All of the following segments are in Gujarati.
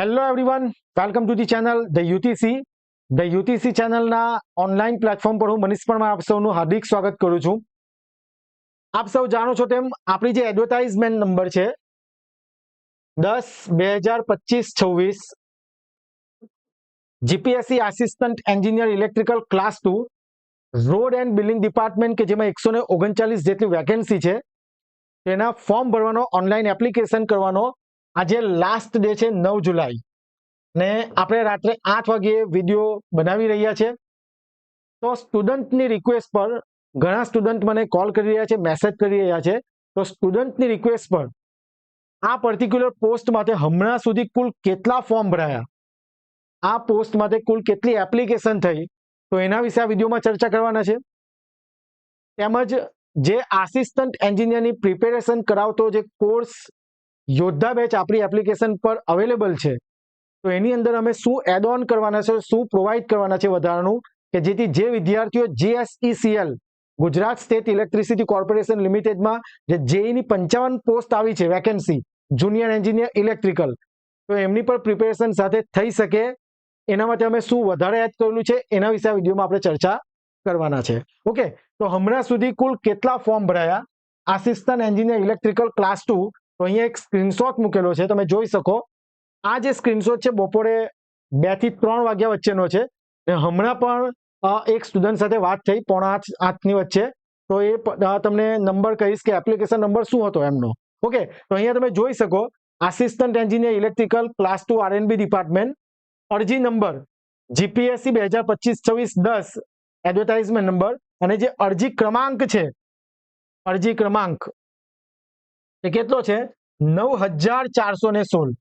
Hello everyone, welcome to the channel the UTC. The UTC ચેનલના ઓનલાઈન પ્લેટફોર્મ પર હું મનીષ પરમાર આપ સૌનું હાર્દિક સ્વાગત કરું છું. આપ સૌ જાણો છો તેમ આપણી જે એડવર્ટાઇઝમેન્ટ નંબર છે 10/2025-26 GPSC assistant engineer electrical class 2 road and building department કે જેમાં 139 જેટલી વેકેન્સી છે તેના ફોર્મ ભરવાનો ઓનલાઈન એપ્લિકેશન કરવાનો આજે લાસ્ટ ડે છે 9 જુલાઈ ને આપણે રાત્રે 8 વાગ્યે વિડીયો બનાવી રહ્યા છે. તો સ્ટુડન્ટની રિક્વેસ્ટ પર ઘણા સ્ટુડન્ટ મને કોલ કરી રહ્યા છે, મેસેજ કરી રહ્યા છે. તો સ્ટુડન્ટની રિક્વેસ્ટ પર આ પર્ટિક્યુલર પોસ્ટ માટે હમણાં સુધી કુલ કેટલા ફોર્મ ભરાયા, આ પોસ્ટ માટે કુલ કેટલી એપ્લિકેશન થઈ, તો એના વિશે આ વિડીયોમાં ચર્ચા કરવાના છે. તેમજ જે આસિસ્ટન્ટ એન્જિનિયરની પ્રિપેરેશન કરાવતો જે કોર્સ યોદ્ધા બેચ આપણી એપ્લિકેશન પર અવેલેબલ છે, તો એની અંદર અમે શું એડ ઓન કરવાના છે, શું પ્રોવાઈડ કરવાના છે વધારાનું, કે જેથી જે વિદ્યાર્થીઓ JSECL Gujarat state electricity corporation લિમિટેડમાં જે જેઈની 55 પોસ્ટ આવી છે વેકેન્સી જુનિયર એન્જિનિયર ઇલેક્ટ્રિકલ, તો એમની પર પ્રિપેરેશન સાથે થઈ શકે એના માટે અમે શું વધારે એડ કરેલું છે એના વિશે આ વિડીયોમાં આપણે ચર્ચા કરવાના છે. ઓકે, તો હમણાં સુધી કુલ કેટલા ફોર્મ ભરાયા આસિસ્ટન્ટ એન્જિનિયર ઇલેક્ટ્રિકલ ક્લાસ 2, તો અહીંયા એક સ્ક્રીનશોટ મૂકેલો છે, તમે જોઈ શકો. આ જે સ્ક્રીનશોટ છે બપોરે 2 થી 3 વાગ્યા વચ્ચેનો છે. હમણાં પણ એક સ્ટુડન્ટ સાથે વાત થઈ 7:45 વચ્ચે, તો એ તમને નંબર કહીશ કે એપ્લિકેશન નંબર શું હતો એમનો. ઓકે, તો અહીંયા તમે જોઈ શકો assistant engineer electrical class 2 R&B department, અરજી નંબર જીપીએસસી 2025-26-10 એડવર્ટાઇઝમેન્ટ નંબર, અને જે અરજી ક્રમાંક છે, અરજી ક્રમાંક એ કેટલો છે 9416.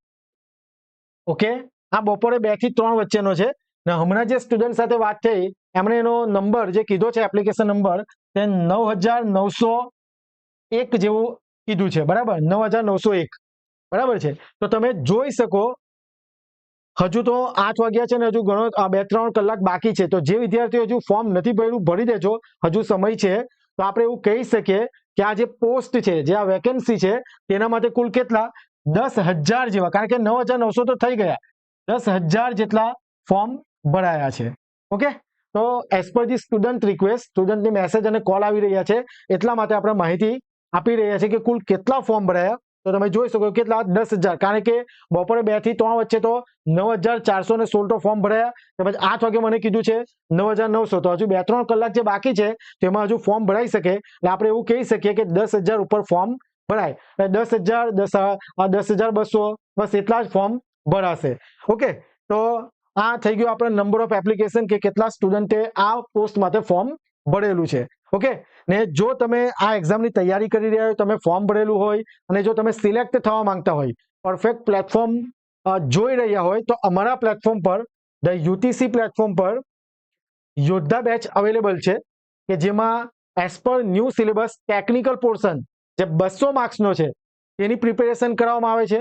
ઓકે, આ બપોરે 2 થી 3 વચ્ચેનો છે. ને હમણાં જે સ્ટુડન્ટ સાથે વાત થઈ એમણે એનો નંબર જે કીધો છે એપ્લિકેશન નંબર તે 9901 જેવું કીધું છે, બરાબર, 9901 બરાબર છે. તો તમે જોઈ શકો હજુ તો 8 વાગ્યા છે ને હજુ ઘણો 2-3 કલાક બાકી છે. તો જે વિદ્યાર્થીઓ હજુ ફોર્મ નથી ભર્યું ભરી દેજો, હજુ સમય છે. તો આપણે એવું કહી શકીએ કે આ જે પોસ્ટ છે, જે આ વેકેન્સી છે, તેના માટે કુલ કેટલા 10,000 જેવા, કારણ કે 9,900 તો થઈ ગયા, 10,000 જેટલા ફોર્મ ભરાયા છે. ઓકે, તો as per the student request, સ્ટુડન્ટની મેસેજ અને કોલ આવી રહ્યા છે, એટલા માટે આપણે માહિતી આપી રહ્યા છે કે કુલ કેટલા ફોર્મ ભરાયા. તો તમે જોઈ શકો કેટલા 10,000, કારણ કે બપોરે 2 થી 3 વચ્ચે તો 9,416 તો ફોર્મ ભરાયા, તેમજ 8 વાગે મને કીધું છે 9,900, તો હજુ 2-3 કલાક જે બાકી છે તેમાં હજુ ફોર્મ ભરાઈ શકે. એટલે આપણે એવું કહી શકીએ કે 10,000 ઉપર ફોર્મ ભરાય, 10,000 10,200 બસ એટલા જ ફોર્મ ભરાશે. ઓકે, તો આ થઈ ગયું આપણે નંબર ઓફ એપ્લિકેશન કે કેટલા સ્ટુડન્ટે આ પોસ્ટ માટે ફોર્મ ભરેલું છે. ઓકે, ને જો તમે આ એક્ઝામની તૈયારી કરી રહ્યા હોય, તમે ફોર્મ ભરેલું હોય અને જો તમે સિલેક્ટ થવા માંગતા હોય, પરફેક્ટ પ્લેટફોર્મ જોઈ રહ્યા હોય, તો અમારા platform per the UTC platform પર યોદ્ધા બેચ અવેલેબલ છે કે જેમાં as per new syllabus technical portion જે 200 માર્ક્સનો છે તેની પ્રિપેરેશન કરવામાં આવે છે.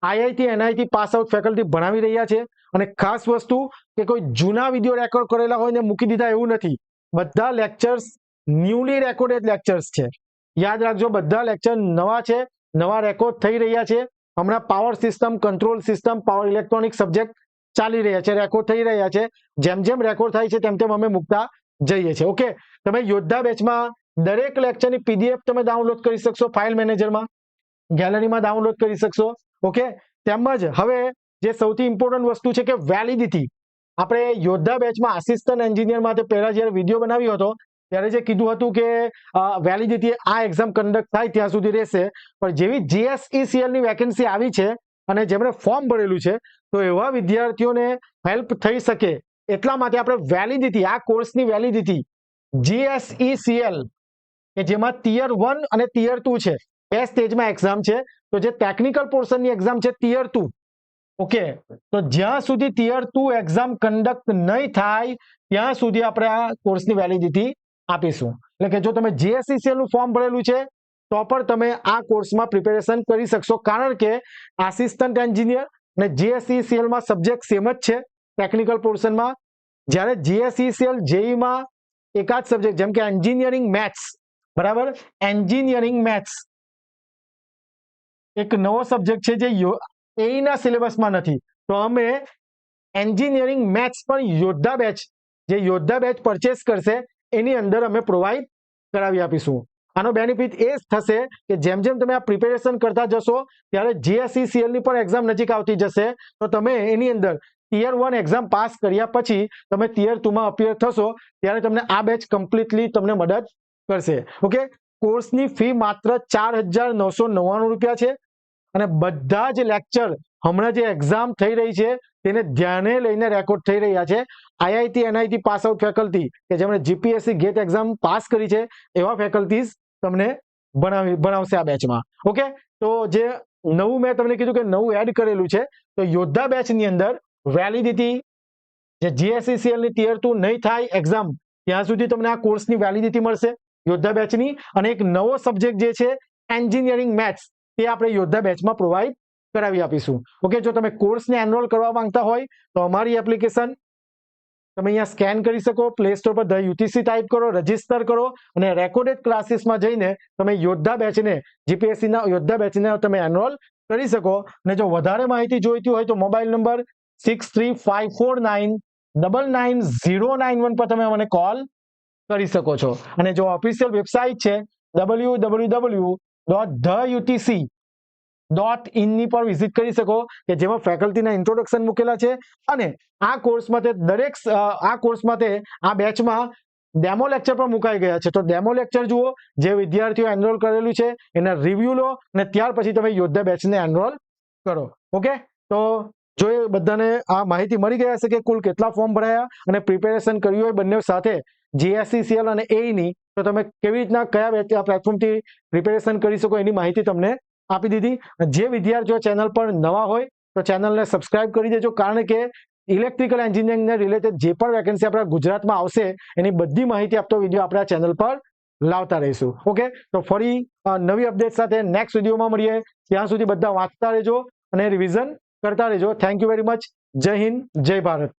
IIT NIT pass out faculty ભણાવી રહ્યા છે. અને ખાસ વસ્તુ કે કોઈ જૂના વિડીયો રેકોર્ડ કરેલા હોય ને મૂકી દીધા એવું નથી, બધા લેક્ચર્સ ન્યૂલી રેકોર્ડેડ લેક્ચર્સ છે. યાદ રાખજો, બધા લેક્ચર નવા છે, નવા રેકોર્ડ થઈ રહ્યા છે. હમણાં power system, control system, power electronic subject ચાલી રહ્યા છે, રેકોર્ડ થઈ રહ્યા છે. જેમ જેમ રેકોર્ડ થાય છે તેમ તેમ અમે મૂકતા જઈએ છીએ. ઓકે, તમે યોદ્ધા બેચમાં દરેક લેક્ચરની PDF તમે ડાઉનલોડ કરી શકશો, ફાઇલ મેનેજરમાં, ગેલેરીમાં ડાઉનલોડ કરી શકશો. ઓકે, તેમજ હવે જે સૌથી ઇમ્પોર્ટન્ટ વસ્તુ છે કે વેલિડિટી. આપણે યોદ્ધા બેચમાં આસિસ્ટન્ટ એન્જિનિયર માટે પહેલા જ્યારે વિડીયો બનાવ્યો હતો ત્યારે જે કીધું હતું કે વેલિડિટી આ એક્ઝામ કન્ડક્ટ થાય ત્યાં સુધી રહેશે, પણ જેવી JSECL ની વેકેન્સી આવી છે અને જેમણે ફોર્મ ભરેલું છે, તો એવા વિદ્યાર્થીઓને હેલ્પ થઈ શકે એટલા માટે આપણે વેલિડિટી, આ કોર્સની વેલિડિટી JSECL કે જેમાં ટિયર 1 અને ટિયર 2 છે, 2 સ્ટેજમાં એક્ઝામ છે. તો જે ટેકનિકલ પોર્શનની એક્ઝામ છે ટિયર 2, ઓકે, તો જ્યાં સુધી ટિયર 2 એક્ઝામ કન્ડક્ટ નહીં થાય ત્યાં સુધી આપણે આ કોર્સની વેલિડિટી આપીશું. એટલે કે જો તમે JSECL નું ફોર્મ ભરેલું છે તો પણ તમે આ કોર્સમાં પ્રિપેરેશન કરી શકશો, કારણ કે આસિસ્ટન્ટ એન્જિનિયર અને JSECL માં સબ્જેક્ટ સેમ જ છે ટેકનિકલ પોર્શનમાં. જ્યારે JSECL જેઈમાં એકાદ સબ્જેક્ટ જેમ કે એન્જિનિયરિંગ મેથ્સ, બરાબર, એન્જિનિયરિંગ મેથ્સ એક નવો સબ્જેક્ટ છે જે એઈના સિલેબસમાં નથી, તો અમે એન્જિનિયરિંગ મેથ્સ પણ યોદ્ધા બેચ, જે યોદ્ધા બેચ પરચેસ કરશે એની અંદર અમે પ્રોવાઈડ કરાવી આપીશું. આનો બેનિફિટ એ થશે કે જેમ જેમ તમે આ પ્રિપેરેશન કરતા જશો ત્યારે GSECL ની પણ એક્ઝામ નજીક આવતી જશે, તો તમે એની અંદર ટિયર 1 એક્ઝામ પાસ કર્યા પછી તમે ટિયર 2 માં અપિયર થશો ત્યારે તમને આ બેચ કમ્પ્લીટલી તમને મદદ કરશે. ઓકે, કોર્સની ફી માત્ર 4,999 રૂપિયા છે અને બધા જ લેક્ચર હમણાં જે એક્ઝામ થઈ રહી છે તેને ધ્યાને લઈને રેકોર્ડ થઈ રહ્યા છે. IIT NIT pass out faculty કે જેમણે GPSC ગેટ એક્ઝામ પાસ કરી છે એવા ફેકલ્ટીઝ તમને ભણાવશે આ બેચમાં. ઓકે, તો જે નવું મેં તમને કીધું કે નવું એડ કરેલું છે, તો યોદ્ધા બેચની અંદર વેલિડિટી જે GSECL ની ટિયર 2 નહીં થાય એક્ઝામ ત્યાં સુધી તમને આ કોર્સની વેલિડિટી મળશે યોદ્ધા બેચની, અને એક નવો સબ્જેક્ટ જે છે એન્જિનિયરિંગ મેથ્સ તે આપણે યોદ્ધા બેચમાં પ્રોવાઈડ કરાવી આપીશું. ઓકે, જો તમે કોર્સને એનરોલ કરવા માંગતા હોય તો અમારી એપ્લિકેશન તમે અહીંયા સ્કેન કરી શકો, play store per the UTC type કરો, રજીસ્ટર કરો અને રેકોર્ડેડ ક્લાસીસમાં જઈને તમે યોદ્ધા બેચને, GPSC ના યોદ્ધા બેચને તમે એનરોલ કરી શકો. અને જો વધારે માહિતી જોઈતી હોય તો મોબાઈલ નંબર 6354999091 પર તમે મને કોલ કરી શકો છો. અને જો ઓફિશિયલ વેબસાઇટ છે www.theutc.in ની પર વિઝિટ કરી શકો કે જેમાં ફેકલ્ટીના ઇન્ટ્રોડક્શન મૂકેલા છે. અને આ કોર્સ માટે આ બેચમાં ડેમો લેક્ચર પણ મુકાઈ ગયા છે, તો ડેમો લેક્ચર જુઓ, જે વિદ્યાર્થીઓ એનરોલ કરેલું છે એના રિવ્યુ લો અને ત્યાર પછી તમે યોદ્ધા બેચને એનરોલ કરો. ઓકે, તો જો એ બધાને આ માહિતી મળી ગયા હશે કે કુલ કેટલા ફોર્મ ભરાયા અને પ્રિપેરેશન કર્યું હોય બંને સાથે GSECL અને AE ની, તો તમે કેવી રીતના કયા પ્લેટફોર્મથી પ્રિપેરેશન કરી શકો એની માહિતી તમને આપી દીધી. જે વિદ્યાર્થીઓ ચેનલ પર નવા હોય તો ચેનલને સબસ્ક્રાઇબ કરી દેજો, કારણ કે ઇલેક્ટ્રિકલ એન્જિનિયરિંગને રિલેટેડ જે પણ વેકેન્સી આપણા ગુજરાતમાં આવશે એની બધી માહિતી આપતો વિડીયો આપણે આ ચેનલ પર લાવતા રહીશું. ઓકે, તો ફરી નવી અપડેટ સાથે નેક્સ્ટ વિડીયોમાં મળીએ. ત્યાં સુધી બધા વાંચતા રહેજો અને રિવિઝન કરતા રહેજો. Thank you very much. જય હિન્દ, જય ભારત.